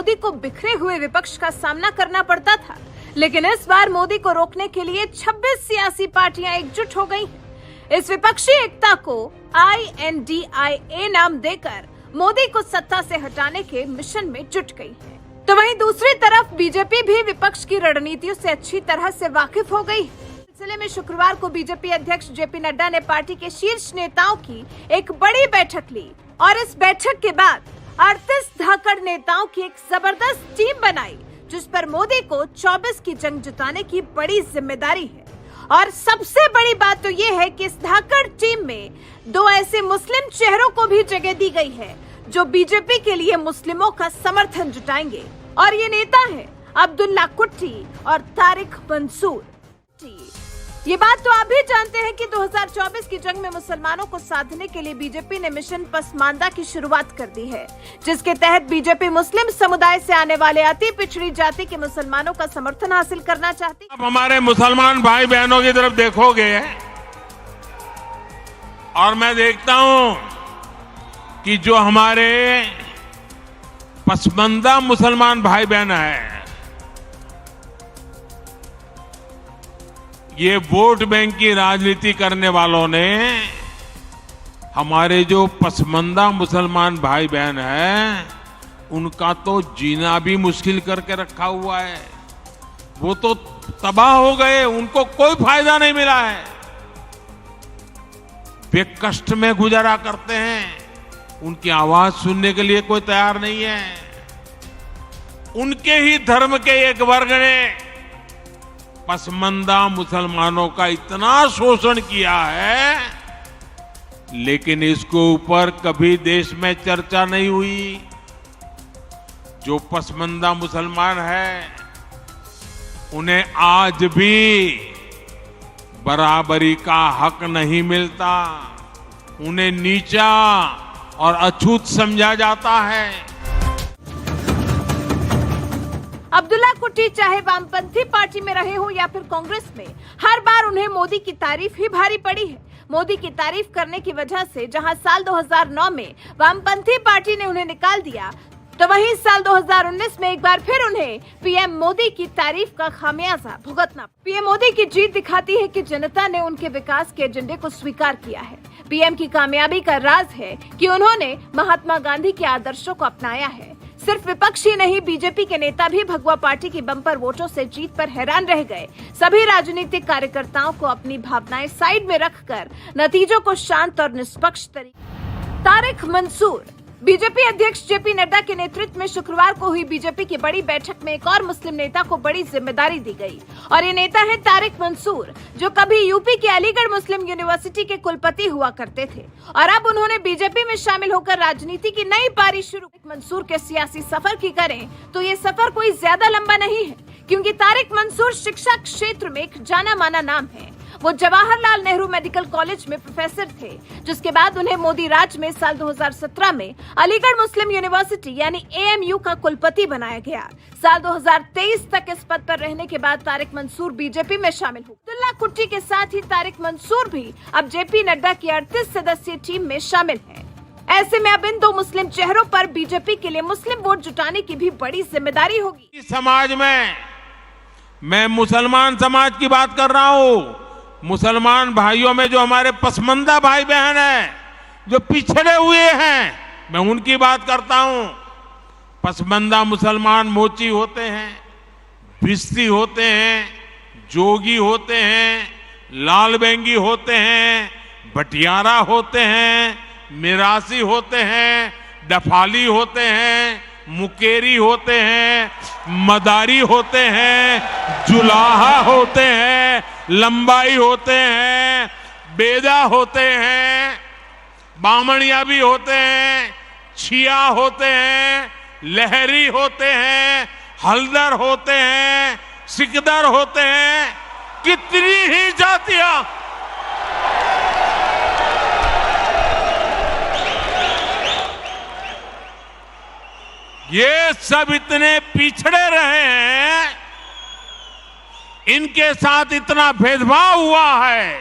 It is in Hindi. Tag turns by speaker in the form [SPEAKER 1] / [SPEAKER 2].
[SPEAKER 1] मोदी को बिखरे हुए विपक्ष का सामना करना पड़ता था, लेकिन इस बार मोदी को रोकने के लिए 26 सियासी पार्टियां एकजुट हो गई। इस विपक्षी एकता को INDIA नाम देकर मोदी को सत्ता से हटाने के मिशन में जुट गई है। तो वहीं दूसरी तरफ बीजेपी भी विपक्ष की रणनीतियों से अच्छी तरह से वाकिफ हो गई। सिलसिले में शुक्रवार को बीजेपी अध्यक्ष JP नड्डा ने पार्टी के शीर्ष नेताओं की एक बड़ी बैठक ली और इस बैठक के बाद 38 धाकड़ नेताओं की एक जबरदस्त टीम बनाई, जिस पर मोदी को 24 की जंग जिताने की बड़ी जिम्मेदारी है। और सबसे बड़ी बात तो ये है कि इस धाकड़ टीम में 2 ऐसे मुस्लिम चेहरों को भी जगह दी गई है जो बीजेपी के लिए मुस्लिमों का समर्थन जुटाएंगे, और ये नेता है अब्दुल्ला कुट्टी और तारिक मंसूर। ये बात तो आप भी जानते हैं कि 2024 की जंग में मुसलमानों को साधने के लिए बीजेपी ने मिशन पसमानदा की शुरुआत कर दी है, जिसके तहत बीजेपी मुस्लिम समुदाय से आने वाले अति पिछड़ी जाति के मुसलमानों का समर्थन हासिल करना चाहती है।
[SPEAKER 2] अब हमारे मुसलमान भाई बहनों की तरफ देखोगे और मैं देखता हूं कि जो हमारे पसमानदा मुसलमान भाई बहन है, ये वोट बैंक की राजनीति करने वालों ने हमारे जो पसमानदा मुसलमान भाई बहन हैं, उनका तो जीना भी मुश्किल करके रखा हुआ है। वो तो तबाह हो गए, उनको कोई फायदा नहीं मिला है। वे कष्ट में गुजारा करते हैं, उनकी आवाज सुनने के लिए कोई तैयार नहीं है। उनके ही धर्म के एक वर्ग ने पसमानदा मुसलमानों का इतना शोषण किया है, लेकिन इसके ऊपर कभी देश में चर्चा नहीं हुई। जो पसमानदा मुसलमान है, उन्हें आज भी बराबरी का हक नहीं मिलता। उन्हें नीचा और अछूत समझा जाता है।
[SPEAKER 1] अब्दुल्ला कुट्टी चाहे वामपंथी पार्टी में रहे हो या फिर कांग्रेस में, हर बार उन्हें मोदी की तारीफ ही भारी पड़ी है। मोदी की तारीफ करने की वजह से जहां साल 2009 में वामपंथी पार्टी ने उन्हें निकाल दिया, तो वहीं साल 2019 में एक बार फिर उन्हें पीएम मोदी की तारीफ का खामियाजा भुगतना। पीएम मोदी की जीत दिखाती है कि जनता ने उनके विकास के एजेंडे को स्वीकार किया है। पीएम की कामयाबी का राज है कि उन्होंने महात्मा गांधी के आदर्शों को अपनाया है। सिर्फ विपक्ष ही नहीं, बीजेपी के नेता भी भगवा पार्टी की बम्पर वोटों से जीत पर हैरान रह गए। सभी राजनीतिक कार्यकर्ताओं को अपनी भावनाएं साइड में रखकर नतीजों को शांत और निष्पक्ष तरीके। तारिक मंसूर। बीजेपी अध्यक्ष JP नड्डा के नेतृत्व में शुक्रवार को हुई बीजेपी की बड़ी बैठक में एक और मुस्लिम नेता को बड़ी जिम्मेदारी दी गई, और ये नेता है तारिक मंसूर, जो कभी यूपी के अलीगढ़ मुस्लिम यूनिवर्सिटी के कुलपति हुआ करते थे और अब उन्होंने बीजेपी में शामिल होकर राजनीति की नई पारी शुरू। मंसूर के सियासी सफर की करें तो ये सफर कोई ज्यादा लंबा नहीं है, क्योंकि तारिक मंसूर शिक्षा क्षेत्र में एक जाना माना नाम है। वो जवाहरलाल नेहरू मेडिकल कॉलेज में प्रोफेसर थे, जिसके बाद उन्हें मोदी राज में साल 2017 में अलीगढ़ मुस्लिम यूनिवर्सिटी यानी AMU का कुलपति बनाया गया। साल 2023 तक इस पद पर रहने के बाद तारिक मंसूर बीजेपी में शामिल हुए। अब्दुल्ला कुट्टी के साथ ही तारिक मंसूर भी अब JP नड्डा की 38 सदस्यीय टीम में शामिल है। ऐसे में अब इन 2 मुस्लिम चेहरों पर बीजेपी के लिए मुस्लिम वोट जुटाने की भी बड़ी जिम्मेदारी होगी।
[SPEAKER 2] इस समाज में मैं मुसलमान समाज की बात कर रहा हूँ। मुसलमान भाइयों में जो हमारे पसमानदा भाई बहन हैं, जो पिछड़े हुए हैं, मैं उनकी बात करता हूं। पसमानदा मुसलमान मोची होते हैं, भिस्ती होते हैं, जोगी होते हैं, लाल बेंगी होते हैं, भटियारा होते हैं, मिरासी होते हैं, डफाली होते हैं, मुकेरी होते हैं, मदारी होते हैं, जुलाहा होते हैं, लंबाई होते हैं, बेदा होते हैं, बामणिया भी होते हैं, छिया होते हैं, लहरी होते हैं, हल्दर होते हैं, सिकदर होते हैं। कितनी ही जातियां ये सब इतने पिछड़े रहे हैं, इनके साथ इतना भेदभाव हुआ है।